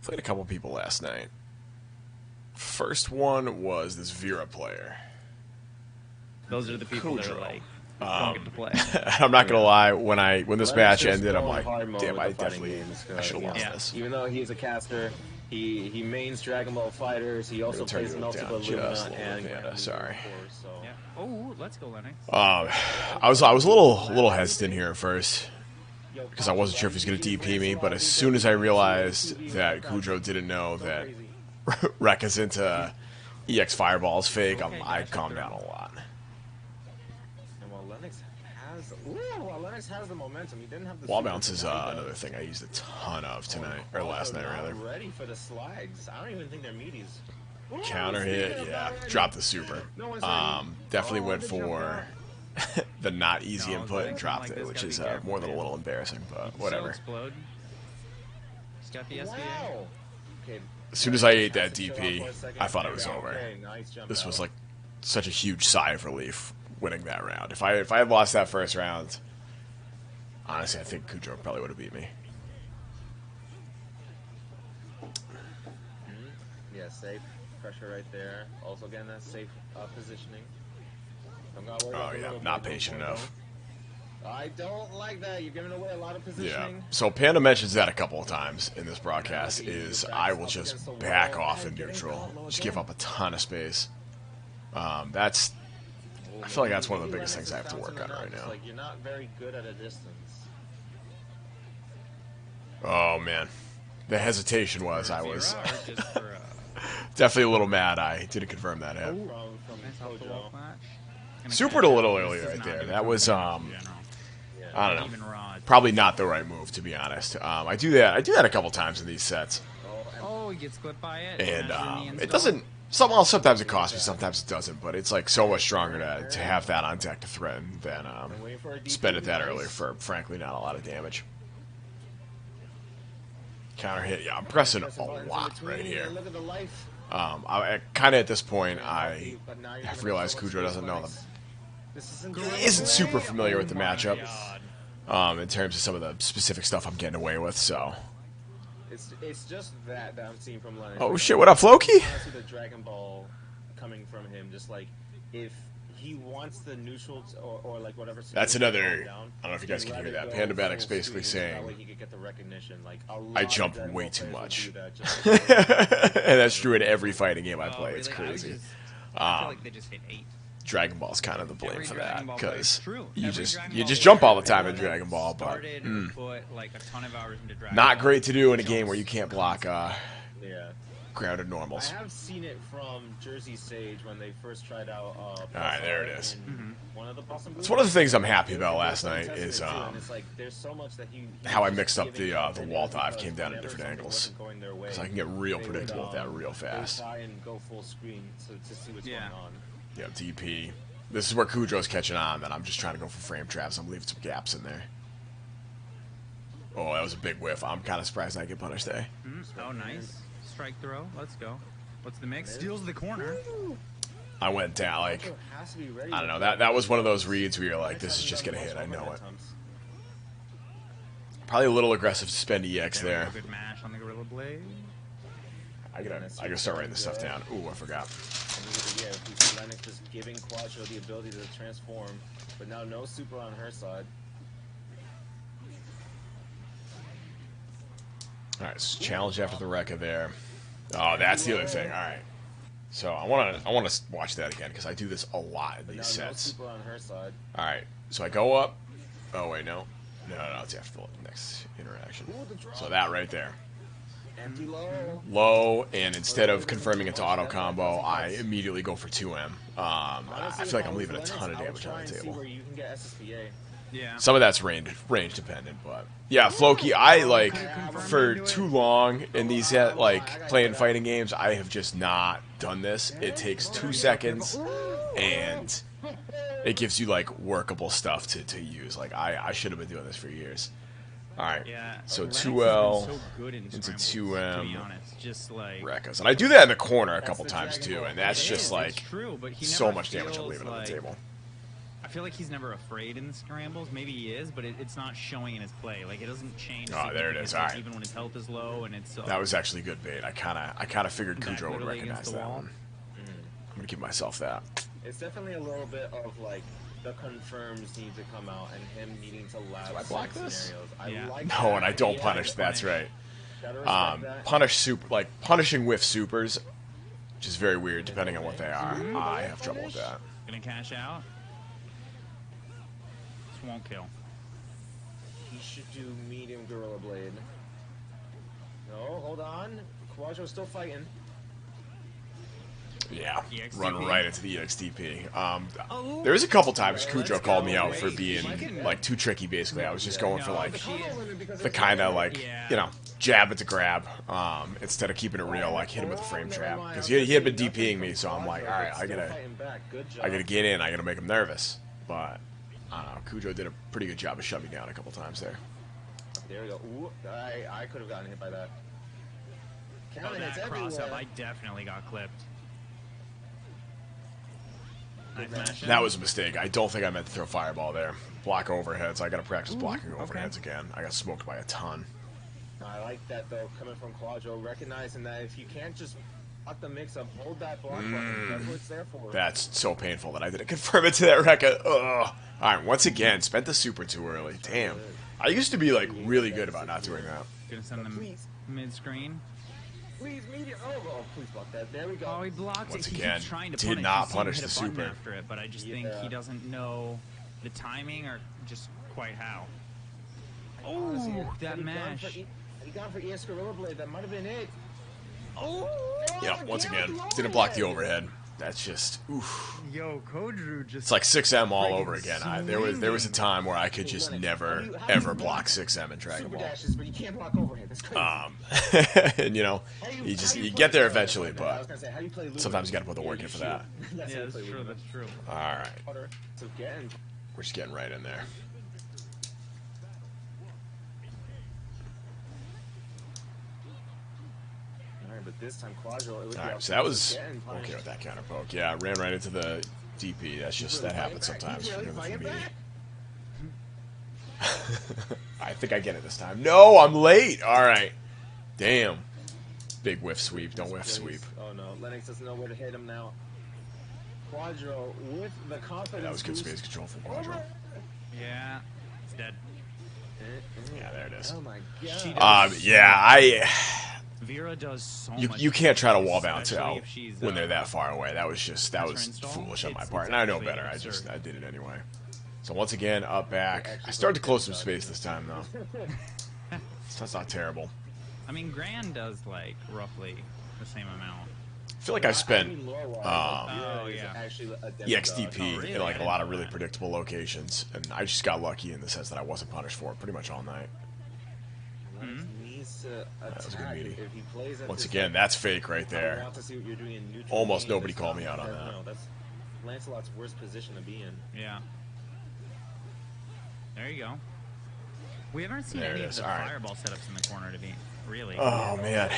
Played a couple people last night. First one was this Vera player. Those are the people that are Kudrow. like don't get to play. I'm not gonna lie. When this match Lennox is ended, I'm going like, hard mode damn, with I the fighting definitely games, I should have lost yeah. this. Even though he's a caster, he mains Dragon Ball Fighters. He also Turn plays you multiple down Lumina just a little and bit, Grand sorry. Blue, of course, so. Yeah. Oh, let's go, Lennox. I was a little hesitant here at first because I wasn't sure if he was gonna DP me, but as soon as I realized that Kudrow didn't know that Rekka's into EX Fireball's fake, I calmed down a lot. And while Lennox has the momentum, he didn't have the Wall super bounce is command, another thing I used a ton of tonight, or last night rather. Ready for the slides. I don't even think they're meaties. Counter hit, yeah. Dropped the super. Definitely went for the not easy input and dropped it, which is more than a little embarrassing, but whatever. Explode. He's got the SBA. Wow. Okay. As soon as I ate that DP, I thought it was over. This was like such a huge sigh of relief winning that round. If I had lost that first round, honestly, I think Kudrow probably would have beat me. Yeah, safe pressure right there. Also getting that safe positioning. Oh yeah, not patient enough. I don't like that. You're giving away a lot of Yeah. positioning. So Panda mentions that a couple of times in this broadcast. Is I will just back off in neutral, just give up a ton of space. That's I feel like that's one of the biggest things I have to work on right now. Like you're not very good at a distance. Oh man, the hesitation was I was Zero, or just for, definitely a little mad. I didn't confirm that hit. From nice off the wall Kojo. flash. Supered a little This earlier is right not there. gonna That be was in general. I don't know. Even raw. Probably not the right move, to be honest. I do that a couple times in these sets, Oh, he gets clipped by it. and Smashes in the end it zone. doesn't. Sometimes it costs me, sometimes it doesn't. But it's like so much stronger to have that on deck to threaten than spend it that early for frankly not a lot of damage. Counter hit, yeah, I'm pressing a lot right here. Look at the life. I kind of at this point I have realized Kudrow doesn't know them. He isn't super familiar with the matchup in terms of some of the specific stuff I'm getting away with. So. It's just that I'm seeing from Lennox. Oh shit! What up, Floki? I see the Dragon Ball coming from him. Just like if he wants the neutral or like whatever. That's another. Down, I don't know if you guys can hear that. Panda Badic's basically saying that way he could get the recognition. Like I jump way too players much, would do that just and that's true in every fighting game I Oh, play. It's really? crazy. I feel like they just hit 8. Dragon Ball's kind of the blame Every for Dragon that Ball player- because True. you Every just Dragon you Ball just player jump all the time in that Dragon Ball, but started and put like a ton of hours into Dragon not Ball. great to do in a game where you can't block yeah. grounded I normals. have seen it from Jersey Sage when they first tried out. All right, there it is. One of the Possum It's one of the things I'm happy about last night Tested is it too, and it's like, there's so much that he how I just mixed up giving the up wall because dive came down at different whenever angles something wasn't going their way, because I can get real they would, predictable with that real they would fast. try and go full screen to see what's Yeah. going on. Yeah, DP. This is where Kudrow's catching on, then I'm just trying to go for frame traps. I'm leaving some gaps in there. Oh, that was a big whiff. I'm kind of surprised I get punished there. Oh, nice. Strike throw. Let's go. What's the mix? Steals the corner. I went down, like, It has to be ready. I don't know. That was one of those reads where you're like, this is just going to hit. I know it. Probably a little aggressive to spend EX There we there. go. Good mash on the Gorilla Blade. I gotta start writing this stuff down. Ooh, I forgot. Yeah, we see Lennox just giving Quattro the ability to transform, but now no super on her side. Alright, so challenge after the Rekka there. Oh, that's the other thing. Alright. So I wanna watch that again because I do this a lot in But these now no sets. super on her side. Alright, so I go up. Oh wait, no. No, it's after the next interaction. So that right there. Empty low. Low, and instead of confirming it to auto combo, I immediately go for 2M. I feel like I'm leaving a ton of damage on the table. Where you can get SSBA. Yeah. Some of that's range dependent, but yeah, Floki, I like for too long in these like playing fighting games, I have just not done this. It takes 2 seconds, and it gives you like workable stuff to use. Like I should have been doing this for years. All right, Yeah. so Lennox has 2L been so good in into scrambles, 2M. To be honest, just like Rekkas, and I do that in the corner a couple times too, and that's It just is, like it's true, but he so never much damage I'm feels leaving on the like- table. I feel like he's never afraid in the scrambles. Maybe he is, but it's not showing in his play. Like, it doesn't change. Oh, there it is. All right. Even when his health is low, and it's that was actually good bait. I kind of figured Kudrow would recognize that one. I'm gonna give myself that. It's definitely a little bit of like the confirms need to come out and him needing to last. Do I block this? Scenarios. Yeah. I like No, that. and I don't Yeah, punish. That's right. Gotta respect that. Punish super, like punishing with supers, which is very weird depending on what they are. I have trouble with that. Gonna cash out. This won't kill. He should do medium Gorilla Blade. No, hold on. Quadro's still fighting. Yeah, EXTP. run right into the EXTP. There was a couple times Kudrow called me out for being like too tricky. Basically, I was just going for like the kind of like jab it to grab instead of keeping it real, like hit him with a frame trap because he had been DPing me. So I'm like, all right, I gotta get in. I gotta make him nervous. But I don't know. Kudrow did a pretty good job of shutting me down a couple times there. There we go. Ooh, I could have gotten hit by that. Oh, that cross-up, I definitely got clipped. Nice. That was a mistake. I don't think I meant to throw fireball there. Block overheads. I got to practice blocking overheads again. I got smoked by a ton. I like that though, coming from Quadro, recognizing that if you can't just block the mix-up, hold that block button. That's what it's there for. That's so painful that I didn't confirm it to that Rekka. Ugh. All right, once again, spent the super too early. Damn. I used to be like really good about not doing that. Gonna send them mid-screen. Please, media. Oh, please block that. There we go. Oh, he blocked Once it. He again, keeps trying to did punish. not You see him punish hit the a button super. after it, but I just think he doesn't know the timing or just quite how. Oh, that mash. He gone for ES Gorilla Blade. That might have been it. Oh. Yeah, once again, didn't block the overhead. That's just oof. Yo, Kodru just. It's like 6M all over again. There was a time where I could just never ever block 6M in Dragon Super Ball. dashes, but you can't block overhead. That's crazy. And you get there eventually, but sometimes you got to put the work in for that. Yeah, that's true. That's true. All right, So again, we're just getting right in there. but this time Quadro. All right, so that was okay with that counter poke. Yeah, ran right into the DP. That happens sometimes. For me. I think I get it this time. No, I'm late. All right, damn. Big whiff sweep. Don't whiff sweep. Oh no, Lennox doesn't know where to hit him now. Quadro with the confidence. That was good space control from Quadro. Yeah, it's dead. Yeah, there it is. Oh my god. Vera does so much. You can't try to wall bounce out she's, when they're that far away. That was foolish on my part, and I know better. I did it anyway. So once again, up back. I started to close some space this time though. So that's not terrible. I mean, Grand does like roughly the same amount. I feel like I spent EXDP EXDP in like a lot of really predictable locations, and I just got lucky in the sense that I wasn't punished for it pretty much all night. That was a good meaty. Once again, that's fake right there. Almost nobody called me out on that. That's Lancelot's worst position to be in. Yeah. There you go. We haven't seen There any it of is. the All right. fireball setups in the corner to be really. Oh man.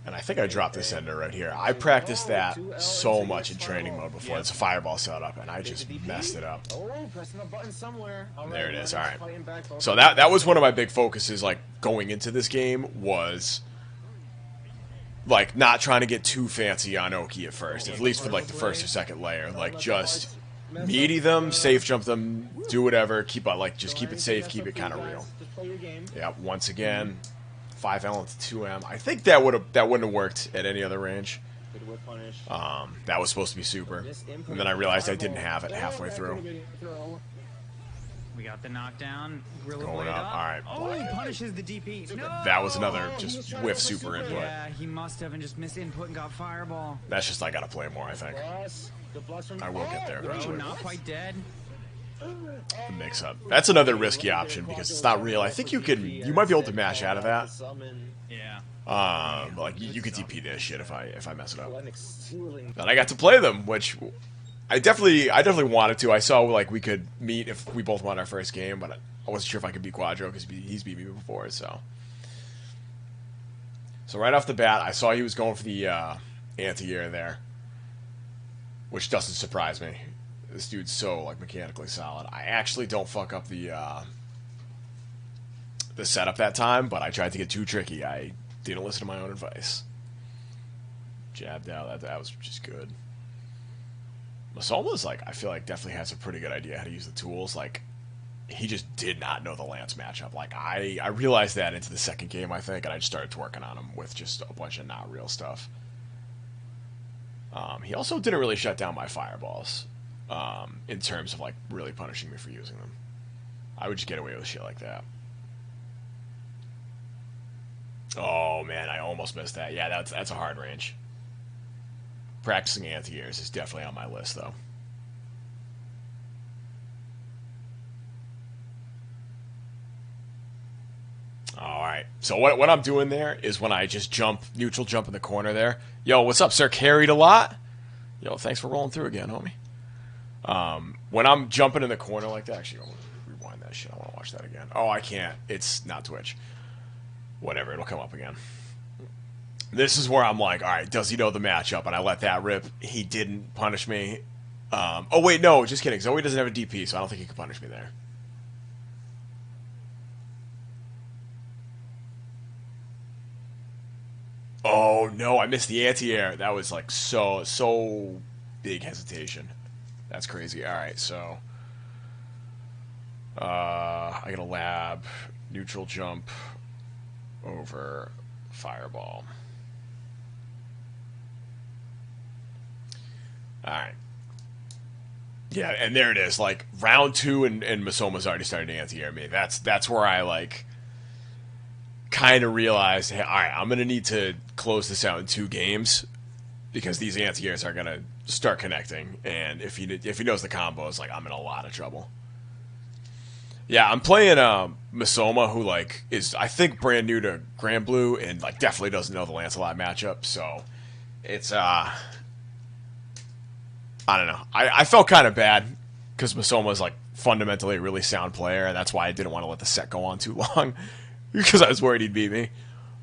And I think I dropped this ender right here. I practiced that so much in training mode before. It's a fireball setup, and I just messed it up. Pressing a button somewhere. There it is. All right. So that was one of my big focuses, like going into this game, was like not trying to get too fancy on Oki at first, at least for like the first or second layer. Like just meaty them, safe jump them, do whatever. Keep it safe, keep it kind of real. Yeah. Once again. 5L into 2M. I think that wouldn't have worked at any other range. That was supposed to be super, and then I realized I didn't have it halfway through. We got the knockdown. Going up. All right. Oh, he punishes the DP. No! That was another just whiff super input. Yeah, he must have and just missed input and got fireball. That's just I gotta play more. I think I will get there eventually. Not quite dead. The mix up. That's another risky option because it's not real. I think you might be able to mash out of that. Yeah. Like you could DP this shit if I mess it up. And I got to play them, which I definitely wanted to. I saw like we could meet if we both won our first game, but I wasn't sure if I could beat Quadro because he's beat me before. So right off the bat, I saw he was going for the anti-air there, which doesn't surprise me. This dude's so like mechanically solid. I actually don't fuck up the setup that time, but I tried to get too tricky. I didn't listen to my own advice. Jabbed out. That was just good. Masoma's like, I feel like definitely has a pretty good idea how to use the tools. Like, he just did not know the Lance matchup. Like, I realized that into the second game, I think, and I just started working on him with just a bunch of not real stuff. He also didn't really shut down my fireballs in terms of like really punishing me for using them. I would just get away with shit like that. Oh man, I almost missed that. Yeah, that's a hard range. Practicing anti-airs is definitely on my list though. Alright, so what I'm doing there is when I just neutral jump in the corner there. Yo, what's up, sir? Carried a lot? Yo, thanks for rolling through again, homie. When I'm jumping in the corner like that, actually, I'll rewind that shit. I want to watch that again. Oh, I can't. It's not Twitch. Whatever, it'll come up again. This is where I'm like, alright, does he know the matchup? And I let that rip. He didn't punish me. Oh, wait, no, just kidding. Zoe doesn't have a DP, so I don't think he could punish me there. Oh, no, I missed the anti-air. That was, like, so big hesitation. That's crazy. All right, so I got a lab, neutral jump over fireball. All right. Yeah, and there it is. Like, round 2 and Masoma's already started to anti-air me. That's where I, like, kind of realized, hey, all right, I'm going to need to close this out in 2 games because these anti-airs are going to start connecting, and if he knows the combos, like, I'm in a lot of trouble. Yeah, I'm playing Masoma, who, like, is, I think, brand new to Grand Blue, and, like, definitely doesn't know the Lancelot matchup, so it's, I don't know. I felt kind of bad, because Masoma is, like, fundamentally a really sound player, and that's why I didn't want to let the set go on too long, because I was worried he'd beat me.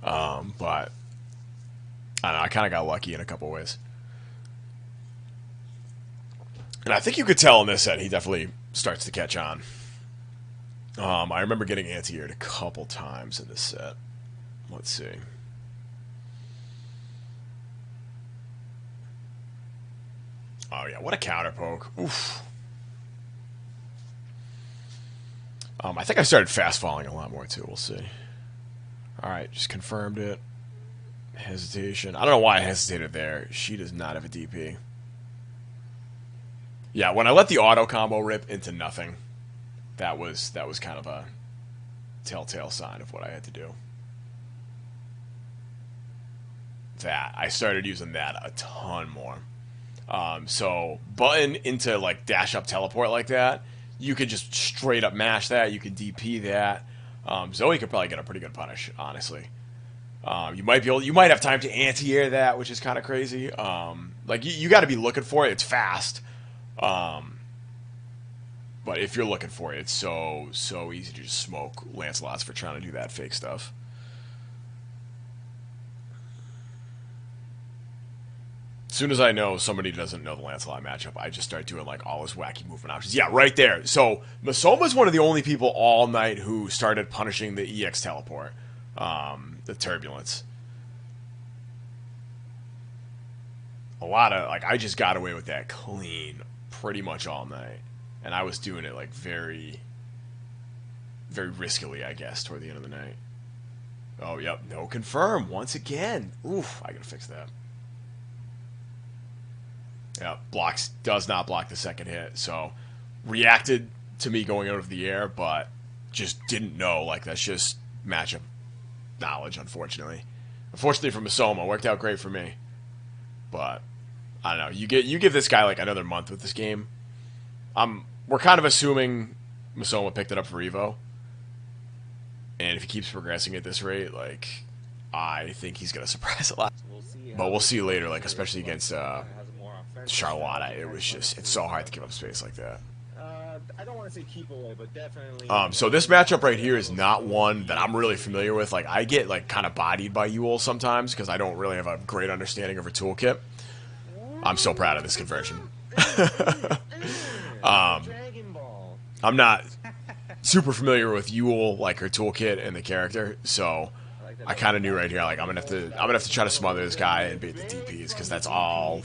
But I don't know, I kind of got lucky in a couple ways. And I think you could tell in this set he definitely starts to catch on. I remember getting anti-aired a couple times in this set. Let's see. Oh yeah, what a counter poke. Oof. I think I started fast falling a lot more too. We'll see. Alright, just confirmed it. Hesitation. I don't know why I hesitated there. She does not have a DP. Yeah, when I let the auto combo rip into nothing, that was kind of a telltale sign of what I had to do. That I started using that a ton more. So button into like dash up teleport like that, you could just straight up mash that. You could DP that. Zoe could probably get a pretty good punish, honestly. You might have time to anti-air that, which is kind of crazy. Like you got to be looking for it. It's fast. But if you're looking for it, it's so easy to just smoke Lancelots for trying to do that fake stuff. As soon as I know somebody doesn't know the Lancelot matchup, I just start doing like all his wacky movement options. Yeah, right there. So Masoma's one of the only people all night who started punishing the EX teleport, the turbulence. A lot of like I just got away with that clean pretty much all night, and I was doing it like very, very riskily, I guess, toward the end of the night. Oh, yep, no confirm once again. Oof, I gotta fix that. Yeah, does not block the second hit, so reacted to me going out of the air, but just didn't know. Like, that's just matchup knowledge, unfortunately. Unfortunately for Masoma, worked out great for me. But I don't know. You give this guy like another month with this game. We're kind of assuming Masoma picked it up for Evo, and if he keeps progressing at this rate, like I think he's gonna surprise a lot. But we'll see later, like especially against Charlotta. It's so hard to give up space like that. I don't want to say keep away, but definitely. So this matchup right here is not one that I'm really familiar with. Like I get like kind of bodied by Yule sometimes because I don't really have a great understanding of her toolkit. I'm so proud of this conversion. Dragon Ball. I'm not super familiar with Yule, like her toolkit and the character, so I kind of knew right here, like I'm gonna have to try to smother this guy and bait the DPs because that's all.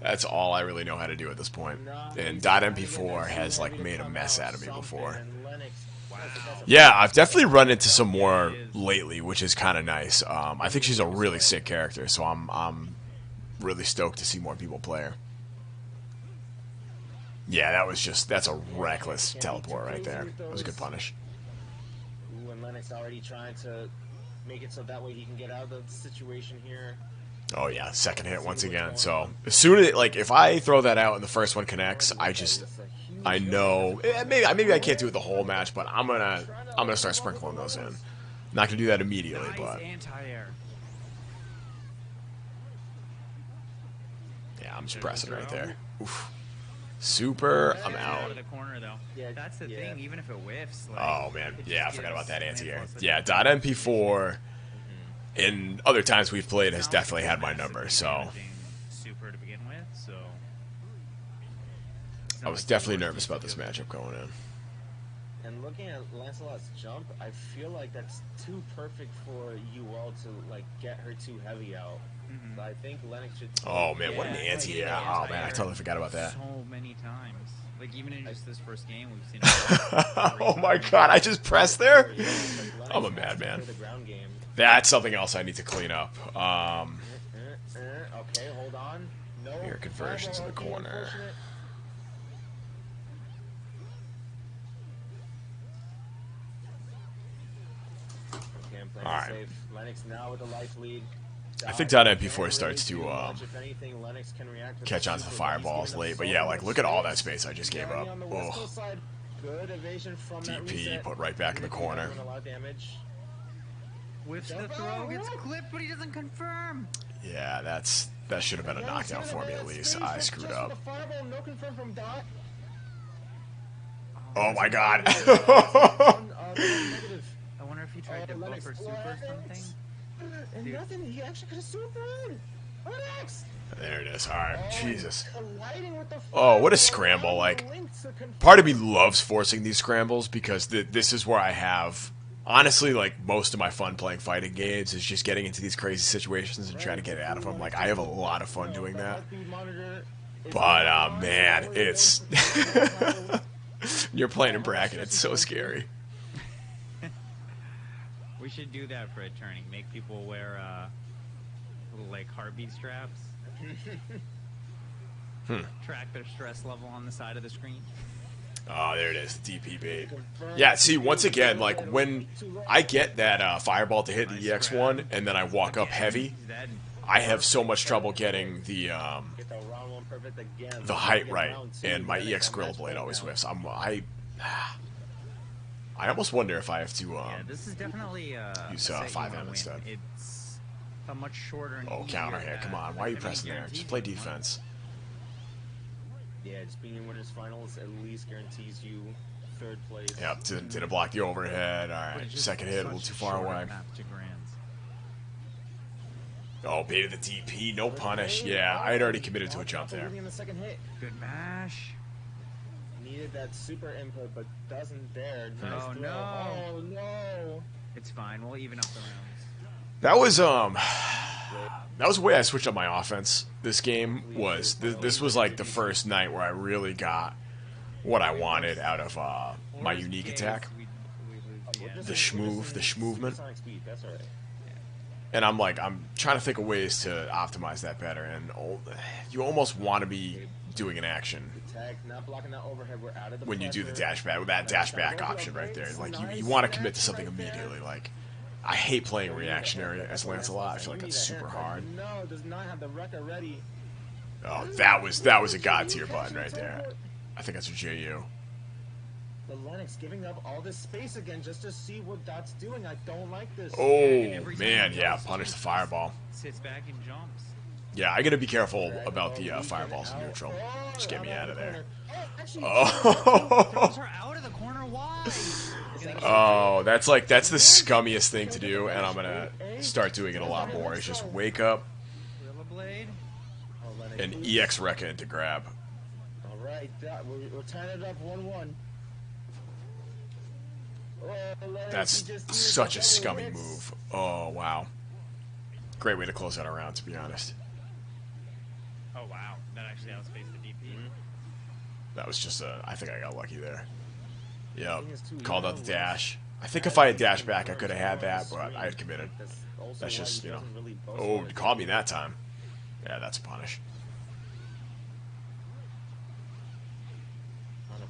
That's all I really know how to do at this point. And .mp4 has like made a mess out of me before. Yeah, I've definitely run into some more lately, which is kind of nice. I think she's a really sick character, so I'm really stoked to see more people play her. Yeah, that's a reckless teleport right there. That was a good punish. Ooh, and Lennox already trying to make it so that way he can get out of the situation here. Oh yeah, second hit once again. So as soon as if I throw that out and the first one connects, I know maybe I can't do it the whole match, but I'm gonna start sprinkling those in. Not gonna do that immediately, but yeah, I'm just pressing right there. Oof. Super, I'm out. The corner though. Yeah, that's the thing. Even if it whiffs. Like, oh man, yeah, I forgot about that anti-air. Yeah, .mp4. In other times we've played has definitely had my number, so super to begin with, so I was definitely nervous about this matchup going in. And looking at Lancelot's jump, I feel like that's too perfect for you all to get her too heavy out. So I think Lennox should. Oh man, what an anti-air! Oh man, I totally forgot about that. So many times, like even in just this first game, we've seen. Oh my god, I just pressed there. I'm a madman. That's something else I need to clean up. Okay, hold on. No. Air conversions in the corner. Okay, I'm playing Alright. safe. Lennox now with a life lead. I think .mp4 starts to If anything, Lennox can react with catch on to the fireballs late, but yeah, look at all that space I just gave up. Oh, good evasion from that DP reset. put right back in the corner. A lot of damage. Whiffs the throw, gets clipped, but he doesn't confirm. Yeah, that should have been a knockdown for me at least. I screwed up. Oh my god. I wonder if he tried to buff or super or something. And nothing, he actually could have supered. There it is. Alright, Jesus. Oh, what a scramble. Part of me loves forcing these scrambles because this is where I have, honestly, most of my fun playing fighting games is just getting into these crazy situations and trying to get out of them. I have a lot of fun doing that. But, man, it's... You're playing in bracket, it's so scary. We should do that for a tourney. Make people wear little heartbeat straps. Track their stress level on the side of the screen. Oh, there it is, the DP bait. Yeah, see, once again, when I get that fireball to hit the EX1 and then I walk up heavy, I have so much trouble getting the height right, and my EX Gorilla Blade always whiffs. I almost wonder if I have to this is definitely use 5M instead. It's a much shorter and counter hit, come on. Why are you pressing there? Just play defense. Yeah, just being in winners finals at least guarantees you third place. Yep, didn't block the overhead. Alright, second hit, a little too far away. Oh, baited the DP, no punish. Yeah, I had already committed to a jump there. Good mash. Needed that super input, but doesn't dare. Nice Oh throw. no! Oh no! It's fine. We'll even up the rounds. That was the way I switched up my offense. This game was this was the first night where I really got what I wanted out of my unique attack, the schmoovement. And I'm trying to think of ways to optimize that better. And you almost want to be doing an action when you do the dash back with that dash back option right there. You want to commit to something immediately. I hate playing reactionary as Lancelot. I feel like that's super hard. No, does not have the record ready. Oh, that was a god tier button right there. I think that's a JU. The Lennox giving up all this space again just to see what that's doing. I don't like this. Oh man, yeah, punish the fireball. Sits back and jumps. Yeah, I gotta be careful about the fireballs in neutral. Just get me out of there. Oh. Throws her out of the corner. Why? Oh, that's the scummiest thing to do, and I'm gonna start doing it a lot more. Is just wake up and EX Rekka into grab. Alright, We're tying it up 1-1. That's such a scummy move. Oh, wow. Great way to close that around, to be honest. Oh, wow. That actually outspaced the DP. That was just I think I got lucky there. Yep. Called out the dash. I think if I had dashed back, I could have had that, but I had committed. That's just, you know. Oh, you caught me that time. Yeah, that's a punish.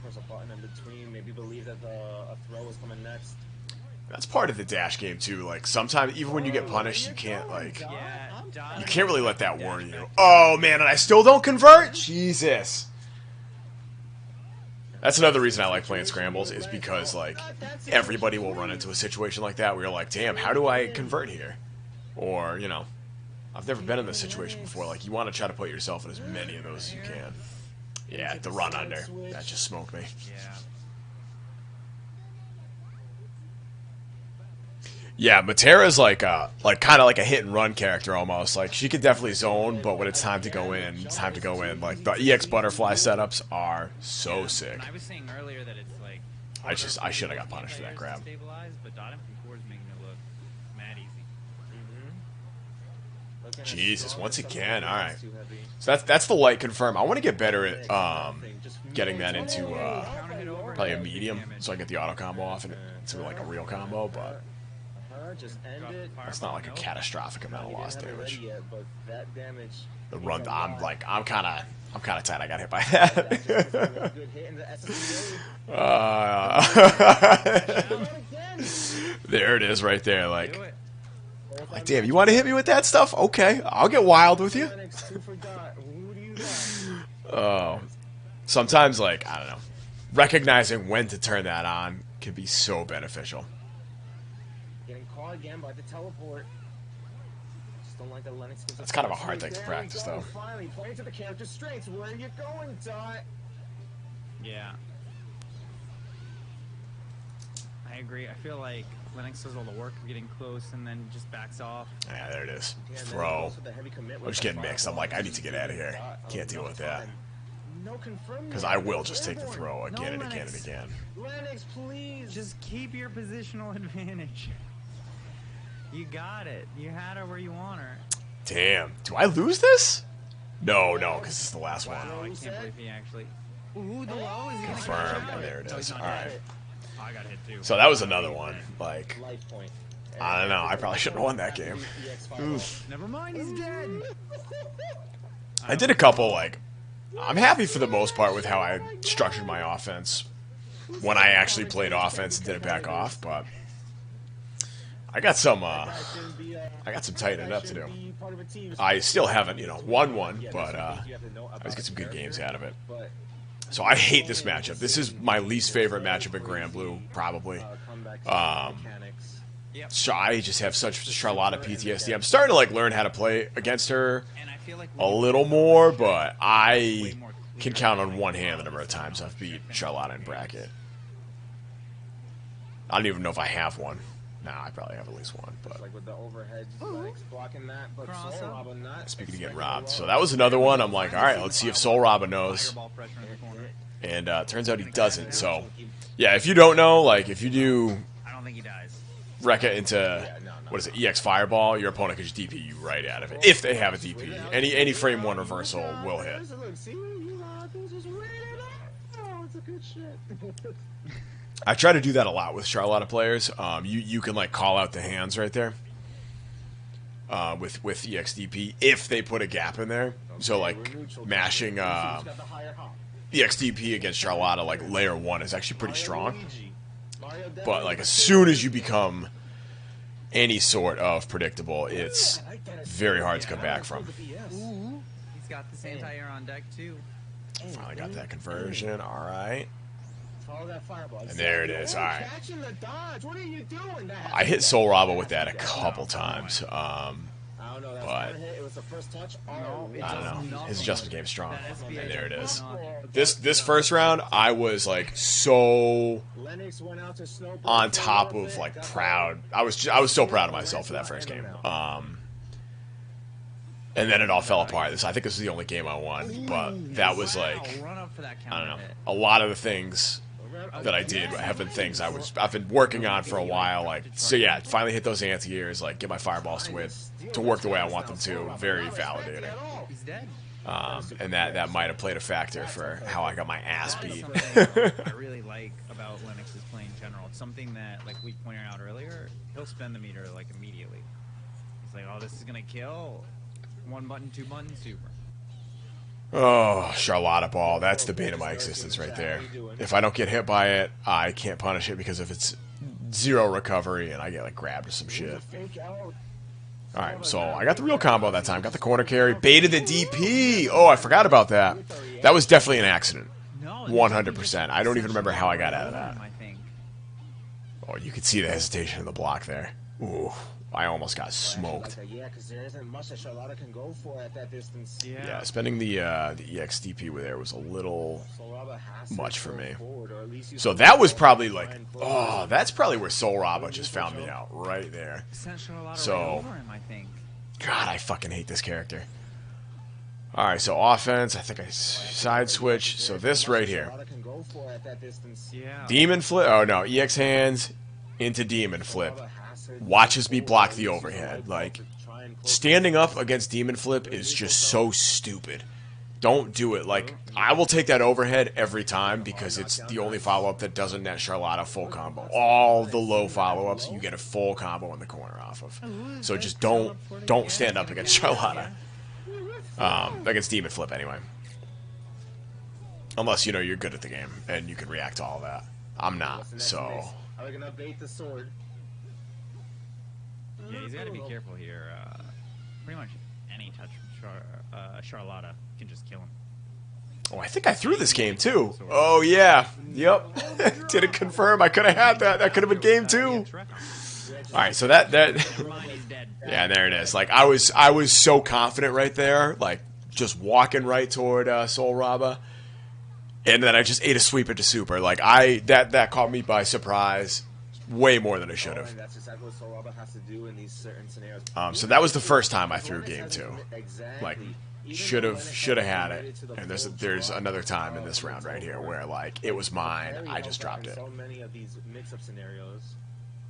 Press a button in between, maybe believe that a throw is coming next. That's part of the dash game too. Like sometimes, even when you get punished, you can't you can't really let that worry you. Oh man, and I still don't convert. Jesus. That's another reason I like playing scrambles is because like everybody will run into a situation like that where you're like, damn, how do I convert here? Or you know, I've never been in this situation before. Like you want to try to put yourself in as many of those as you can. Yeah, the run under. That just smoked me. Yeah, Matera's like kind of like a hit and run character almost. Like she could definitely zone, but when it's time to go in, it's time to go in. Like the EX butterfly setups are so sick. I was saying earlier that it's like I should have got punished for that grab. But dodging from core is making it look mad easy. Jesus, once again, all right. So that's the light confirm. I want to get better at getting that into probably a medium, so I get the auto combo off and into like a real combo. But that's not like a catastrophic amount of lost damage. The run, I'm kind of tight. I got hit by that. There it is, right there. Like, damn, you want to hit me with that stuff? Okay, I'll get wild with you. Oh, sometimes like I don't know, recognizing when to turn that on can be so beneficial. Getting caught again by the teleport. Just don't like that Lennox gets That's kind of a hard thing to practice, though. Finally, playing to the character's strengths. Where are you going, Dot? Yeah. I agree. I feel like Lennox does all the work of getting close and then just backs off. Yeah, there it is. Throw. I'm just getting mixed. I'm like, I need to get out of here. Can't deal with that. Because I will just take the throw again and again and again. Lennox, please. Just keep your positional advantage. You got it. You had her where you want her. Damn. Do I lose this? No, because it's the last one. Oh, I can't believe he actually... Ooh, the low is Confirm. And there it is. All right. I got hit too. So that was another one. Like, I don't know. I probably shouldn't have won that game. Oof. Never mind, he's dead. I did a couple, like... I'm happy for the most part with how I structured my offense when I actually played offense and did it back off, but I got some tightening up to do. I still haven't, won one, but I always get some good games out of it. So I hate this matchup. This is my least favorite matchup in Grand Blue, probably. So I just have such Charlotta PTSD. I'm starting to learn how to play against her a little more, but I can count on one hand the number of times I've beat Charlotta in bracket. I don't even know if I have one. Nah, I probably have at least one. But with the overhead blocking that, but Soul Robin not. Speaking of getting robbed, so that was another one. I'm like, all right, let's see if Soul Robin knows. And turns out he doesn't. So yeah, if you don't know, if you do, I don't think he dies. Rekka into what is it, EX Fireball, your opponent can just DP you right out of it. If they have a DP. Any frame 1 reversal will hit. I try to do that a lot with Charlotta players. You can call out the hands right there with EXDP if they put a gap in there. So mashing EXDP against Charlotta layer 1 is actually pretty strong. But as soon as you become any sort of predictable, it's very hard to come back from. Ooh, he's got this anti-air on deck too. Finally got that conversion. All right. And there it is. All right. I hit Soul Raba with that a couple times. But I don't know. His adjustment game's strong. And there it is. This first round, I was so on top of proud. I was so proud of myself for that first game. And then it all fell apart. I think this is the only game I won, but that was like, Run up for that I don't counter know. hit. A lot of the things that I did have been things I've been working on for a while. Like, so yeah, finally hit those anti-airs, like get my fireballs to work the way I want them to. Very validating. He's dead. And that might have played a factor for how I got my ass beat. Something I really like about Lennox's play in general. It's something that, like we pointed out earlier, he'll spend the meter like immediately. He's like, oh, this is gonna kill. 1 button, 2 button, super. Oh, Charlotta Ball. That's the bane of my existence right there. If I don't get hit by it, I can't punish it because if it's 0 recovery and I get like grabbed or some shit. Alright, so I got the real combo that time. Got the corner carry. Baited the DP. Oh, I forgot about that. That was definitely an accident. 100%. I don't even remember how I got out of that. Oh, you could see the hesitation in the block there. Ooh, I almost got smoked. Yeah, because there isn't much that Charlotta can go for at that distance. Yeah, spending the EX DP with there was a little much for me. So that was probably like, oh, that's probably where Soul Raba just found me out, right there. So, God, I fucking hate this character. Alright, so offense, I think I side switch. So this right here. Demon flip, oh no, EX hands into demon flip. Watches me block the overhead. Like, standing up against demon flip is just so stupid. Don't do it. Like, I will take that overhead every time because it's the only follow-up that doesn't net Charlotta full combo. All the low follow-ups, you get a full combo in the corner off of. So just don't stand up against Charlotta. Against demon flip anyway. Unless, you know, you're good at the game and you can react to all that. I'm not, so... Are we gonna bait the sword? Yeah, he's got to be careful here. Pretty much any touch from Charlotta can just kill him. Oh, I think I threw this game too. Oh yeah, yep. Didn't confirm. I could have had that. That could have been game 2. All right, so that yeah, there it is. Like I was so confident right there, like just walking right toward Soul Raba, and then I just ate a sweep into super. Like that caught me by surprise. Way more than I should have. That's exactly what Soul Raba has to do in these certain scenarios. So that was the first time I threw game 2. Like, should have had it. And there's another time in this round right here where like it was mine. I just dropped it. So many of these mix-up scenarios.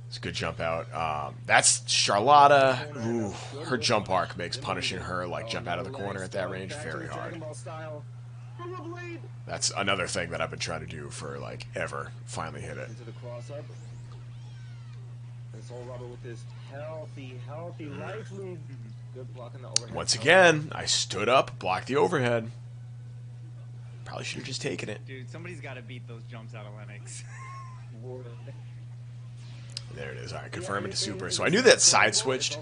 It's a good jump out. That's Charlotta. Ooh, her jump arc makes punishing her like jump out of the corner at that range very hard. That's another thing that I've been trying to do for like ever. Finally hit it. Soul Raba with this healthy life lead. Good block in the overhead. Once again, I stood up, blocked the overhead. Probably should have just taken it. Dude, somebody's got to beat those jumps out of Lennox. There it is. All right, confirm into super. So I knew that side switched.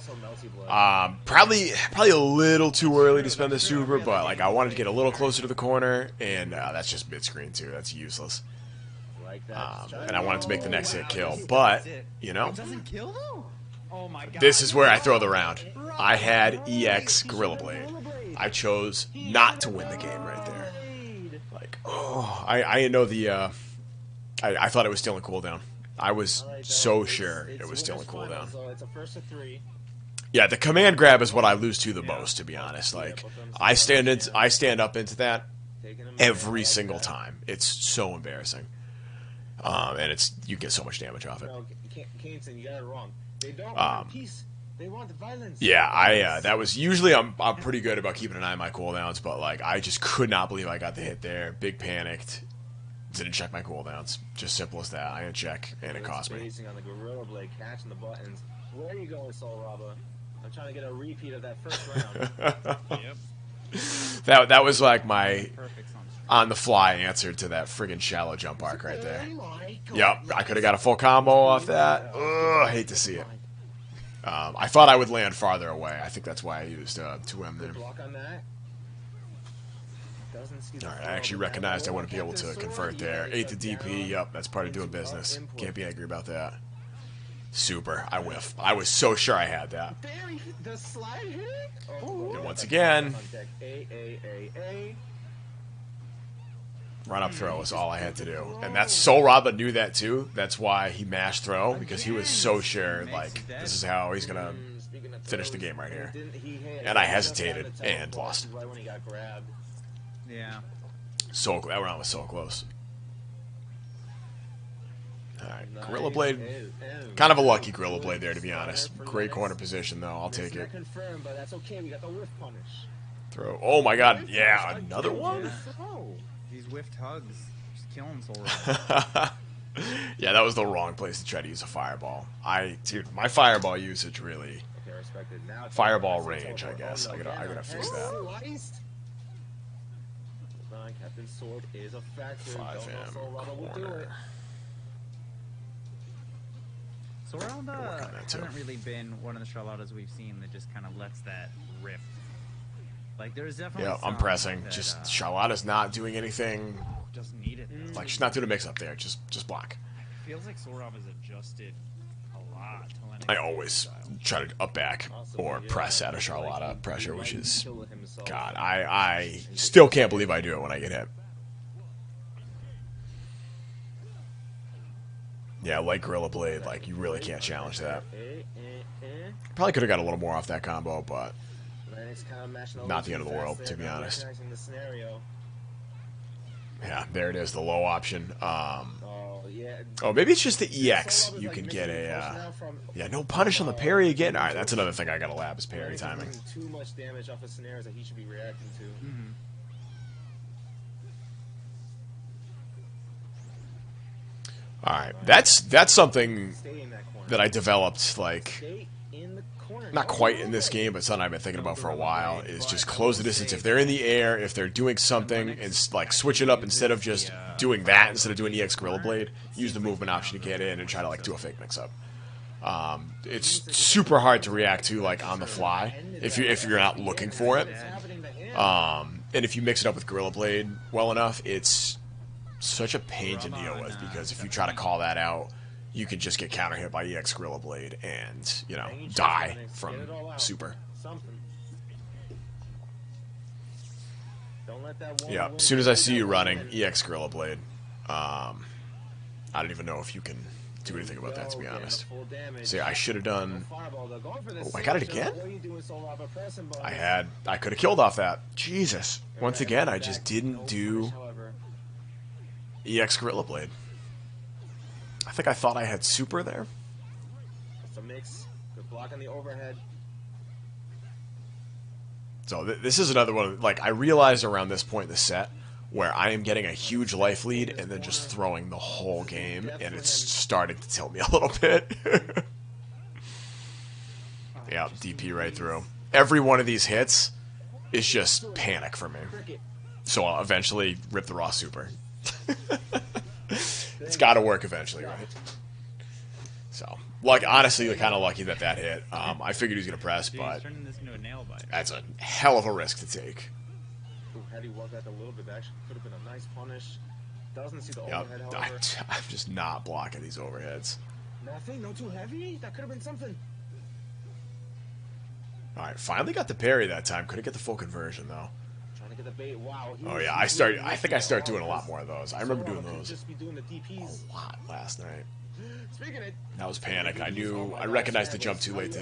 Probably a little too early to spend the super, but like I wanted to get a little closer to the corner, and that's just mid screen too. That's useless. And I wanted to make the next hit kill, but you know, this is where I throw the round. I had EX Gorilla Blade. I chose not to win the game right there. Like, oh, I didn't know the. I thought it was still in cooldown. I was so sure it was still in cooldown. Yeah, the command grab is what I lose to the most, to be honest. Like, I stand up into that every single time. It's so embarrassing. And you get so much damage off it. You got it wrong. They don't want peace. They want violence. Yeah, that was usually I'm pretty good about keeping an eye on my cooldowns, but like I just could not believe I got the hit there. Big panicked. Didn't check my cooldowns. Just simple as that. I didn't check, and it cost me. On the Gorilla Blade, catching the buttons. Where are you going, Soul Raba? I'm trying to get a repeat of that first round. Yep. That was like my on the fly answer to that friggin' shallow jump arc right there. Yep, I could have got a full combo off that. Ugh, I hate to see it. I thought I would land farther away. I think that's why I used 2M there. Alright, I actually recognized I wouldn't be able to convert there. 8 to DP, yep, that's part of doing business. Can't be angry about that. Super, I whiff. I was so sure I had that. And once again, run up throw is all I had to do. And that's Soul Raba knew that too. That's why he mashed throw, because he was so sure, like, this is how he's gonna finish the game right here. And I hesitated and lost. Right when he got grabbed. Yeah. So that round was so close. Alright, Nice. Gorilla Blade. Kind of a lucky Gorilla Blade there, to be honest. Great corner position, though. I'll take it. Confirmed, but that's okay. We got the whiff punish. Throw. Oh my god. Yeah, another one? These whiffed hugs. Just killing Soul. Yeah, that was the wrong place to try to use a fireball. Dude, my fireball usage really. Okay, respected. Now Fireball range, I guess. I gotta fix that. Captain Sword is a factor. 5M corner. Sorada hasn't really been one of the Charlottas we've seen that just kind of lets that rip. Like, there's definitely Yeah, I'm pressing. that, Just Charlotta's not doing anything. doesn't need it. Though. Like, she's not doing a mix up there. Just block. It feels like Sorab has adjusted a lot to Lennox. I always try to up back or press out of Charlotta pressure, which is, God, I still can't believe I do it when I get hit. Yeah, like Gorilla Blade, like, you really can't challenge that. Probably could have got a little more off that combo, but not the end of the world, to be honest. Yeah, there it is, the low option. Oh, maybe it's just the EX. You can get a, yeah, no punish on the parry again. All right, that's another thing I got to lab is parry timing. Too much damage off of scenarios that he should be reacting to. Mm-hmm. All right, that's something that I developed, like, not quite in this game, but something I've been thinking about for a while, is just close the distance. If they're in the air, if they're doing something, and like switch it up instead of just doing that, instead of doing EX Gorilla Blade, use the movement option to get in and try to like do a fake mix-up. It's super hard to react to like on the fly if you're not looking for it. And if you mix it up with Gorilla Blade well enough, it's such a pain to deal with, because if you try to call that out, you could just get counter hit by EX Gorilla Blade and, you know, die from super. Yeah, as soon as I see you running EX Gorilla Blade, I don't even know if you can do anything about that, to be honest. So yeah, I should have done. Oh, I got it again? I could have killed off that. Jesus. Once again, I just didn't do EX Gorilla Blade. I think I thought I had super there. It's a mix. Good block on the overhead. So this is another one. Like, I realized around this point in the set where I am getting a huge life lead and then just throwing the whole game, and it's starting to tilt me a little bit. Yeah, DP right through. Every one of these hits is just panic for me. So I'll eventually rip the raw super. It's got to work eventually, right? So, like, honestly, kind of lucky that hit. I figured he was going to press, but that's a hell of a risk to take. Had he walked back a little bit, actually could have been a nice punish. Doesn't see the overhead, however. I'm just not blocking these overheads. Nothing? No too heavy? That could have been something. Alright, finally got the parry that time. Couldn't get the full conversion, though. Trying to get the bait. Wow. Oh, yeah, I think I started doing a lot more of those. I remember doing those just be doing the DPs. a lot last night. Speaking of, That was panic. I recognized the jump too late to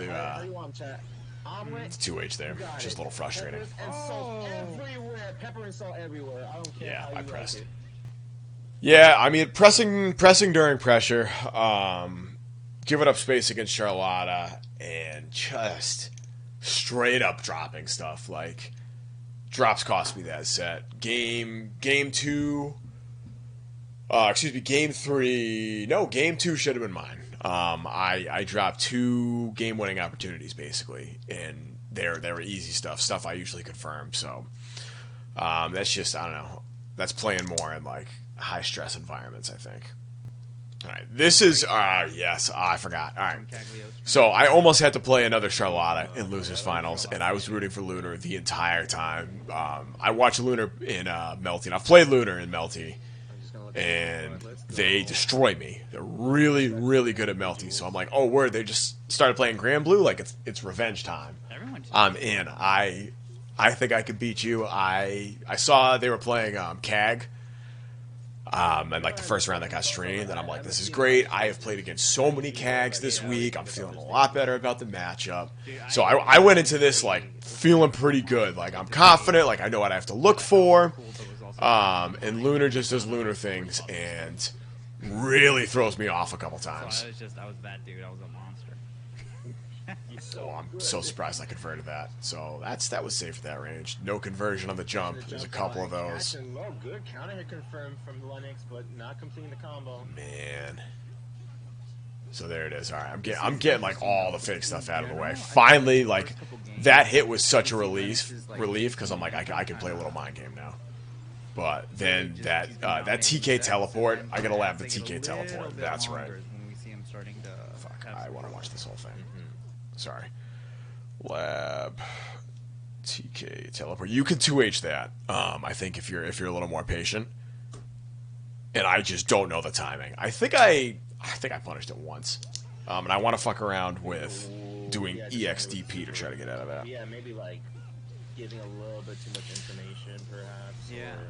2H there. Just a little frustrating. And salt everywhere. Pepper and salt everywhere. I don't care. Yeah, how I you pressed. like it. Yeah, I mean, pressing during pressure, giving up space against Charlotta, and just straight up dropping stuff. Like, drops cost me that set. Game 2, game 3, no, game 2 should have been mine. I dropped 2 game-winning opportunities, basically, and they were easy stuff I usually confirm, so that's just, I don't know, that's playing more in, like, high-stress environments, I think. All right, this is, yes, I forgot. All right, so I almost had to play another Charlotta in Losers Finals, and I was rooting for Lunar the entire time. I watched Lunar in Melty, and I've played Lunar in Melty, and they destroy me. They're really, really good at Melty, so I'm like, oh, word, they just started playing Grand Blue, like it's revenge time. I'm in. I think I could beat you. I saw they were playing CAG, And like the first round that got streamed, and I'm like, this is great. I have played against so many CAGs this week. I'm feeling a lot better about the matchup. So I went into this like feeling pretty good. Like I'm confident. Like I know what I have to look for. And Lunar just does Lunar things and really throws me off a couple times. I was that dude. I was a monster. Oh, I'm so surprised I converted that. So that was safe at that range. No conversion on the jump. There's a couple of those. Good counter hit confirmed from Lennox, but not completing the combo. Man. So there it is. All right, I'm getting like all the fake stuff out of the way. Finally, like that hit was such a relief because I'm like I can play a little mind game now. But then that TK teleport, I gotta lab the TK teleport. That's right. Fuck, I want to watch this whole thing. Sorry. Lab TK teleport. You can 2H that. I think if you're a little more patient. And I just don't know the timing. I think I punished it once. And I want to fuck around with doing EXDP to try to get out of that. Yeah, maybe like giving a little bit too much information, perhaps. Yeah. Or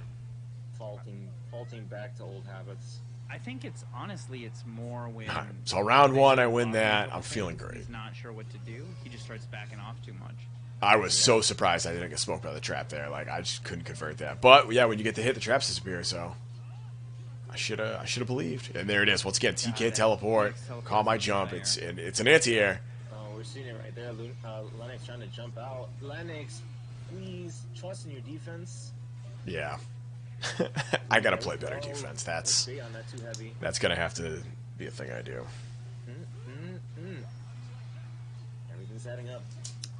faulting back to old habits. I think it's honestly more when. Right, so round one, I win that. I'm feeling great. He's not sure what to do. He just starts backing off too much. I was so surprised I didn't get smoked by the trap there. Like I just couldn't convert that. But yeah, when you get the hit, the traps disappear. So I should have believed. And there it is. Once again, TK teleport. Call my jump. It's an anti-air. Oh, we're seeing it right there. Lennox trying to jump out. Lennox, please trust in your defense. Yeah. I gotta play better defense. That's gonna have to be a thing I do. Everything's adding up.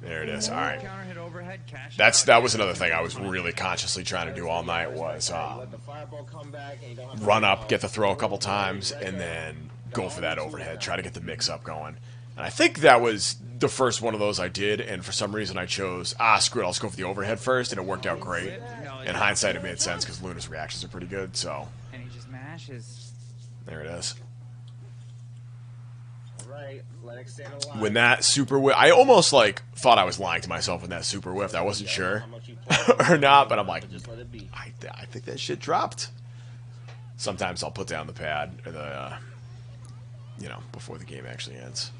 There it is. All right. That was another thing I was really consciously trying to do all night was run up, get the throw a couple times, and then go for that overhead. Try to get the mix up going. And I think that was the first one of those I did, and for some reason I chose, screw it, I'll just go for the overhead first, and it worked out great. In hindsight, it made sense because Luna's reactions are pretty good, so. And he just mashes. There it is. Alright, Lennox staying alive. When that super whiff, I almost like thought I was lying to myself when that super whiffed. I wasn't sure or not, but I'm like, I think that shit dropped. Sometimes I'll put down the pad or before the game actually ends.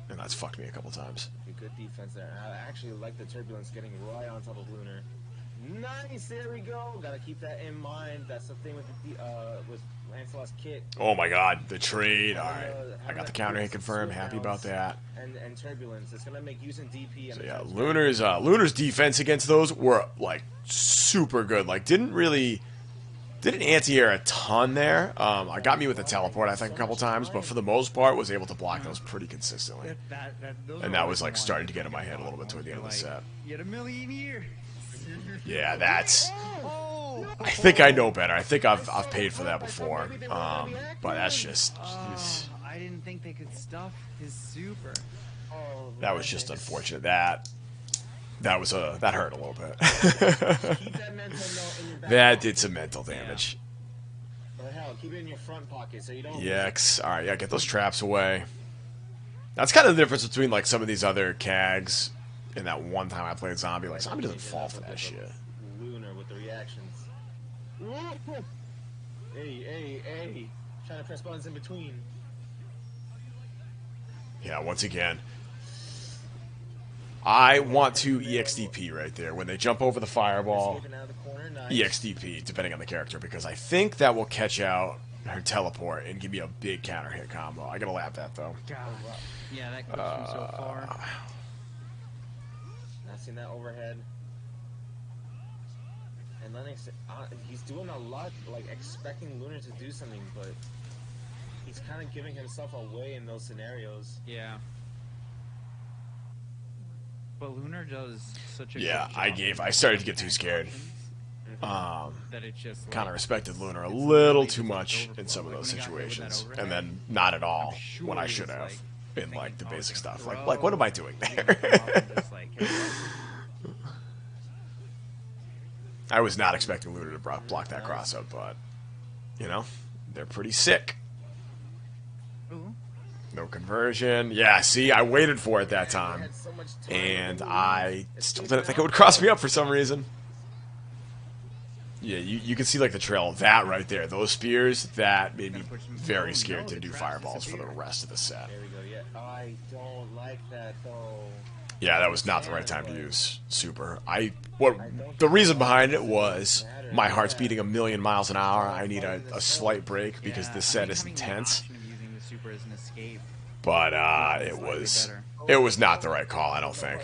And that's fucked me a couple times. Good defense there. I actually like the turbulence getting right on top of Lunar. Nice, there we go. Gotta keep that in mind. That's the thing with Lancelot's kit. Oh my god, the trade. All right, I got the counter hit confirmed. Happy about that. And turbulence. It's gonna make using DP. So yeah, Lunar's defense against those were like super good. Like didn't anti-air a ton there. I got me with the teleport I think a couple times, but for the most part was able to block those pretty consistently. And that was like starting to get in my head a little bit toward the end of the set. You had a million years. Yeah, that's. I think I know better. I think I've paid for that before. But that's just. I didn't think they could stuff his super. That was just unfortunate. That hurt a little bit. That did some mental damage. Keep it in your front pocket so you don't. All right, yeah, get those traps away. That's kind of the difference between like some of these other CAGs. And that one time I played Zombie, like Zombie doesn't fall for that shit. Lunar with the reactions. Hey. Trying to press buttons in between. Yeah, once again. I want to EXDP right there. When they jump over the fireball, EXDP, depending on the character, because I think that will catch out her teleport and give me a big counter hit combo. I gotta lap that though. God. Yeah, that goes from so far. Seen that overhead, and Lennox, he's doing a lot, like expecting Lunar to do something, but he's kind of giving himself away in those scenarios. Yeah, but Lunar does such a yeah. good job. I started to get too scared. That it just kind of respected Lunar a little too much in some of those situations, and then not at all when I should have. In like the basic stuff, like what am I doing there? I was not expecting Lunar to block that cross up, but they're pretty sick. No conversion. Yeah, see, I waited for it that time, and I still didn't think it would cross me up for some reason. Yeah, you can see like the trail of that right there. Those spears, that made me very scared to do fireballs for the rest of the set. There we go. Yeah, I don't like that though. Yeah, that was not the right time to use super. The reason behind it was my heart's beating a million miles an hour. I need a slight break because this set is intense. But it was not the right call, I don't think.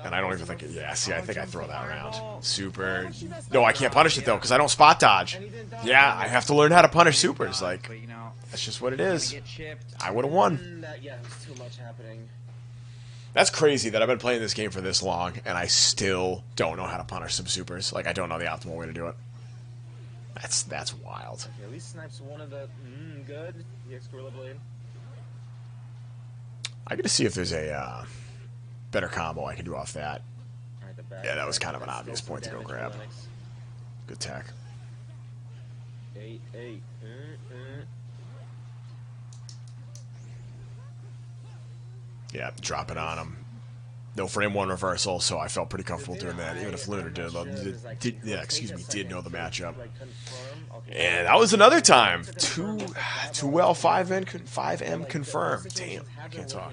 And I don't even think it. Yeah, see, I think I throw that around. Super. No, I can't punish it though because I don't spot dodge. Yeah, I have to learn how to punish supers. Like, that's just what it is. I would have won. Yeah, there's too much happening. That's crazy that I've been playing this game for this long, and I still don't know how to punish some supers. Like, I don't know the optimal way to do it. That's wild. Okay, at least snipes one of the good. The Gorilla Blade. I gotta see if there's a better combo I can do off that. Right, the back Yeah, that was kind of an obvious point to go grab. Good tech. Hey. Yeah, drop it on him. No frame one reversal, so I felt pretty comfortable doing that, even if Lunar did know the matchup. And that was another time. 2L 5M confirmed. Damn, I can't talk.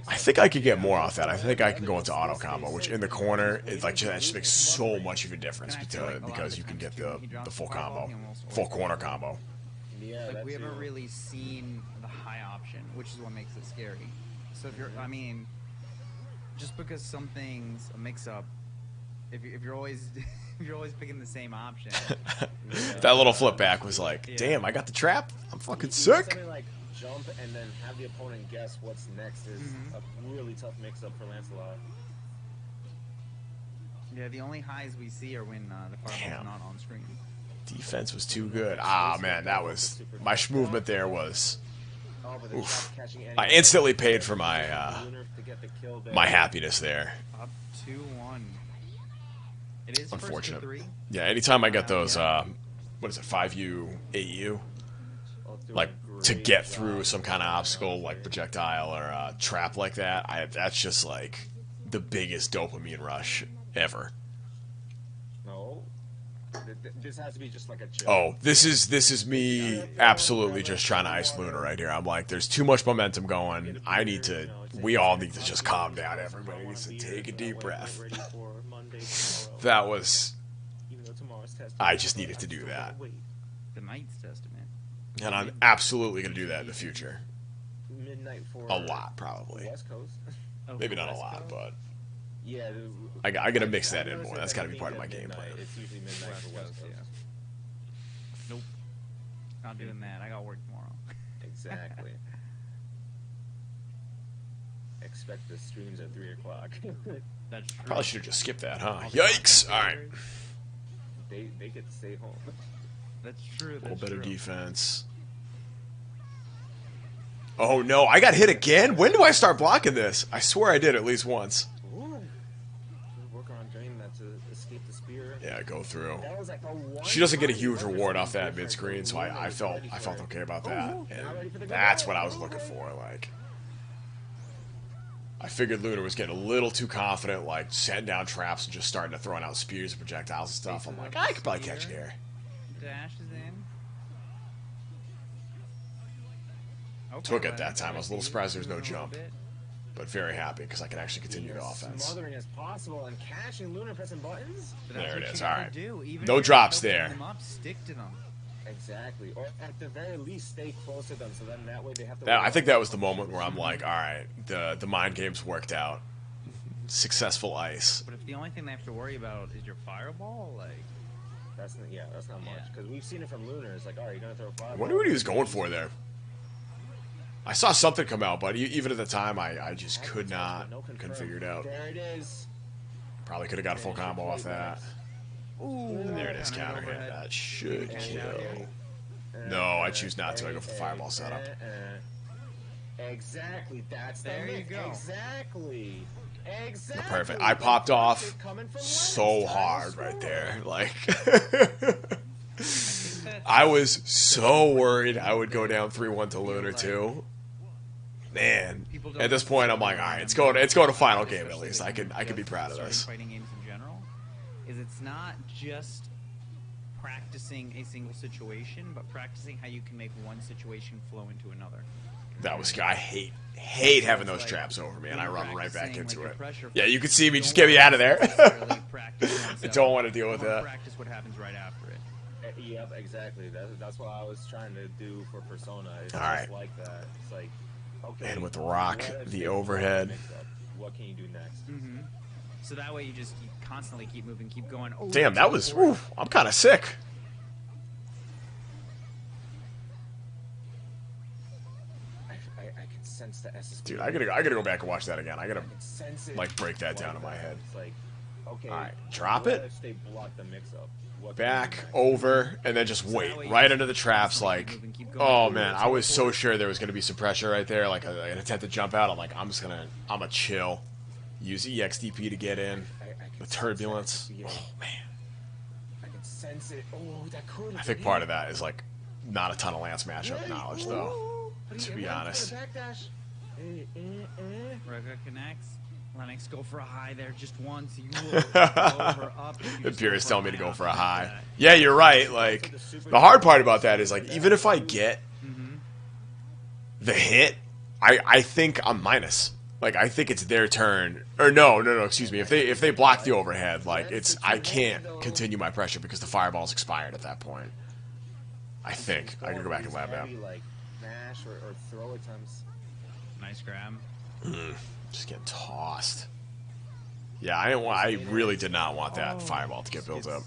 I think I could get more off that. I think I can go into auto combo, which in the corner is like that just makes so much of a difference because you can get the full combo, full corner combo. Like we haven't really seen the high option, which is what makes it scary. So if you're, I mean, just because something's a mix-up, if you're always if you're always picking the same option. That little flip back was like, damn, I got the trap. I'm fucking sick. Something like jump and then have the opponent guess what's next is a really tough mix-up for Lancelot. Yeah, the only highs we see are when the fireball's not on screen. Defense was too good. Ah, man, that was my movement there was. Oof. I instantly paid for my my happiness there. Up 2-1. It is unfortunate. 1st-3. Yeah, anytime I get those, what is it, 5U, 8U, like to get through some kind of obstacle, like projectile or trap like that, that's just like the biggest dopamine rush ever. No. This has to be just like a joke. Oh, this is me absolutely just trying to ice Luna right here. I'm like, there's too much momentum going. We all need to just calm down. Everybody needs to take a deep breath. That was, I just needed to do that. The Knight's Testament. And I'm absolutely going to do that in the future. Midnight for A lot, probably. West Coast. Maybe not a lot, but Yeah. I got to mix that in more. That's got to be part of my game plan. It's usually midnight for West Coast. Nope. Not doing that. I got work tomorrow. Exactly. Expect the streams at 3 o'clock. That's true. Probably should have just skipped that, huh? Yikes! All right. They get to stay home. That's true. A little better defense. Oh no, I got hit again? When do I start blocking this? I swear I did at least once. Ooh. Work on draining that to escape the spear. Yeah, go through. That was like a one She doesn't get a huge reward off that mid-screen, so I felt okay about that. And that's what I was looking for, like. I figured Luna was getting a little too confident, like setting down traps and just starting to throwing out spears and projectiles and stuff. I'm like, I could probably catch it here. Dash is in. Okay, Took it that time. I was a little surprised there was no jump, but very happy because I can actually continue the offense. Smothering as possible and catching Luna pressing buttons. There it is. All right. No drops there. Stick to them. Exactly. Or at the very least, stay close to them so then that way they have to... I think that was the moment where I'm like, all right, the mind game's worked out. Successful ice. But if the only thing they have to worry about is your fireball, like... That's not much. Because we've seen it from Lunar. It's like, all right, you're going to throw a fireball. I wonder what he was going for there. I saw something come out, but even at the time, I just couldn't figure it out. There it is. Probably could have got a full combo off that. Ooh, And there it is, counter hit. That should kill. No, I choose not to. I go for the fireball setup. Exactly. That's there you go. Exactly. Perfect. I popped off so hard right there. Like, I was so worried I would go down 3-1 to Lunar too. Man, at this point, I'm like, all right, it's going to final game at least. I can be proud of this. Fighting games in general. is it's not just practicing a single situation, but practicing how you can make one situation flow into another. That was I hate having those traps over me, and I run right back into it. Yeah, you can see me. Just get me out of there. I don't want to deal with that. Practice what happens right after it. Yep, exactly. That's what I was trying to do for Persona. It's All just right. like that. It's like, okay. And with the rock, what if the they overhead. mix up? What can you do next? Mm-hmm. So that way you just constantly keep moving, keep going. Oh, Damn, that was. Oof, I'm kind of sick. I can sense the SSP. Dude, I gotta go back and watch that again. I gotta can sense it like break that down in my head. It's like, okay. All right, drop what it. if they block the mix-up? What can you do Back next? over and then just wait right under the traps. Like, oh man, I was so sure there was gonna be some pressure right there. Like an attempt to jump out. I'm like, I'm gonna chill. Use EXDP to get in. I can The sense turbulence. it. Oh man. I can sense it. Oh, that could. I think part of that is like not a ton of Lance matchup knowledge though. To be honest. Rega connects. Lennox go for a high there just once. You will over up. Imperius telling me to go for a high. Yeah, you're right. Like the hard part about that is like even if I get the hit, I think I'm minus. Like I think it's their turn. Or no, excuse me. If they block the overhead, like I can't continue my pressure because the fireball's expired at that point. I think. I can go back and lab now. Like mash or throw at times. Nice grab. Just getting tossed. Yeah, I really did not want that fireball to get built up.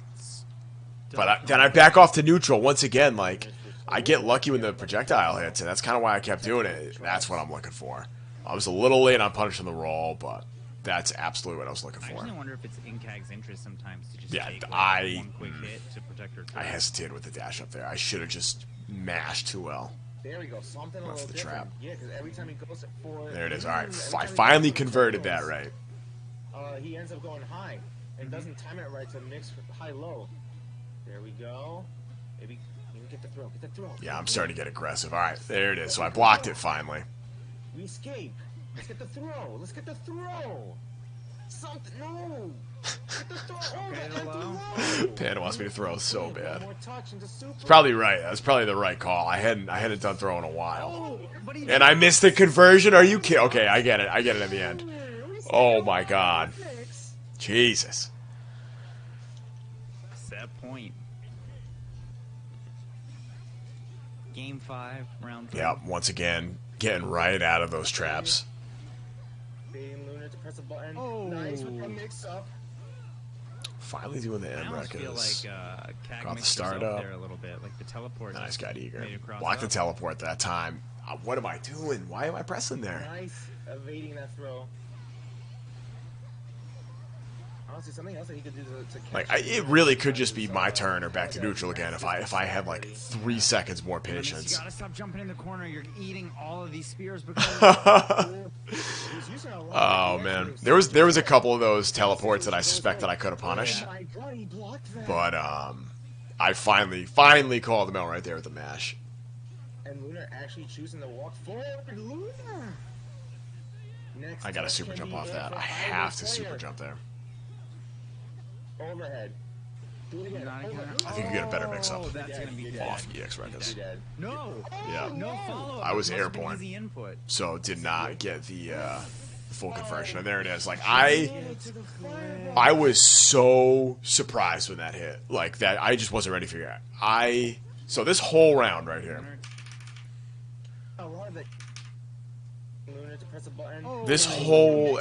But then I back off to neutral once again. Like I get lucky when the projectile hits, and that's kind of why I kept doing it. That's what I'm looking for. I was a little late on punishing the roll, but that's absolutely what I was looking I for. actually wonder if it's in Kag's interest sometimes to just Yeah, take one quick hit to protect her. I hesitated with the dash up there. I should have just mashed too well. There we go. Something a That's little the trap. different. Yeah, because every time he goes for There it is. All right, every I time he finally goes for converted throws, that right. He ends up going high and doesn't time it right to mix high-low. There we go. Maybe get the throw. Get the throw. Yeah, I'm starting to get aggressive. All right, there it is. So I blocked it finally. We escape. Let's get the throw. Let's get the throw. Something. No. Get the throw. Oh, Okay, that hello? empty low. Panda wants me to throw so One bad. more touch into super. Probably right. That's probably the right call. I hadn't done throwing in a while. Oh, but he And I missed the conversion. Are you kidding? Okay, I get it. I get it in the end. Oh my god. Jesus. Set point. Game 5, round 3. Yep, once again, getting right out of those traps. Baiting Lunar to press a button. Oh. Nice with the mix-up. Finally doing the I end almost feel records. like Kag Got the mixed start herself up. there a little bit, like the teleport. Nice, got eager. made it cross Block the up. teleport that time. What am I doing? Why am I pressing there? Nice evading that throw. Honestly, something else that he could do to catch Like, it really could just be my turn or back to neutral again if I had like 3 seconds more You patience. gotta stop jumping in the corner. You're eating all of these spears because He's using a lot Oh of man, extras. there was a couple of those teleports that I suspect that I could have punished, Oh my God, he blocked that. but I finally called them out right there with the mash. And Lunar actually choosing to walk forward. Lunar. Next I gotta touch super can jump be off there that. for I either have to player. super jump there. Overhead. Do it again. Not Overhead. again. I think you get a better mix-up. Oh, that's gonna be You're dead. dead. Off EX records. You're dead. No, Yeah. no follow. I was airborne. Easy input. So did not get the full conversion. And there it is. Like I was so surprised when that hit. Like that, I just wasn't ready for it. So this whole round right here. A lot of it. Lunar to press a button. This whole,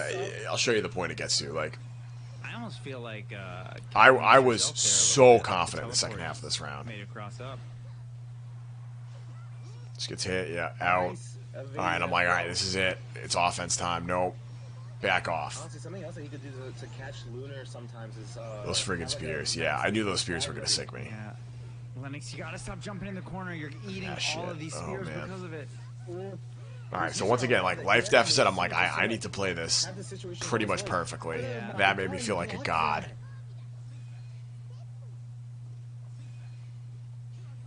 I'll show you the point it gets to. Like I almost feel like I was herself there a so little bit. confident in the second Teleport half of this round. Made it cross up. Just gets hit, yeah, out. Nice evading All right, I'm that like, all throw. right, this is it. It's offense time. Nope. Back off. Honestly, something else that he could do to catch Lunar sometimes is Those friggin' spears. Yeah, I knew those spears were gonna sick me. Yeah. Lennox, you gotta stop jumping in the corner. You're eating Ah, all shit. of these Oh, spears man. because of it. All right, so once again, like life deficit, I'm like, I need to play this pretty much perfectly. Yeah. That made me feel like a god.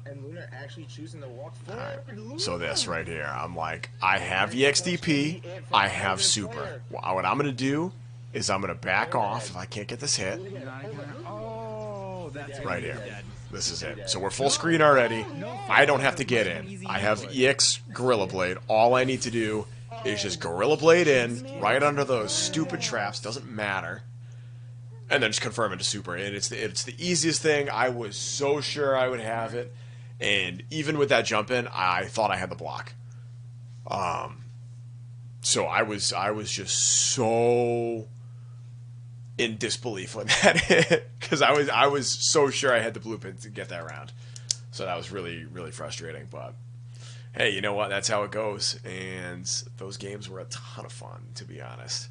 And Lunar actually choosing to walk All forward. right, so this right here, I'm like, I have EXDP, I have super. What I'm gonna do is I'm gonna back off if I can't get this hit. Not again. Oh, that's right here. dead. This is it. So we're full screen already. I don't have to get in. I have EX Gorilla Blade. All I need to do is just Gorilla Blade in, right under those stupid traps. Doesn't matter. And then just confirm into super. And it's the easiest thing. I was so sure I would have it. And even with that jump in, I thought I had the block. So I was just so in disbelief when that hit, because I was so sure I had the blueprint to get that round. So that was really, really frustrating. But hey, you know what? That's how it goes. And those games were a ton of fun, to be honest.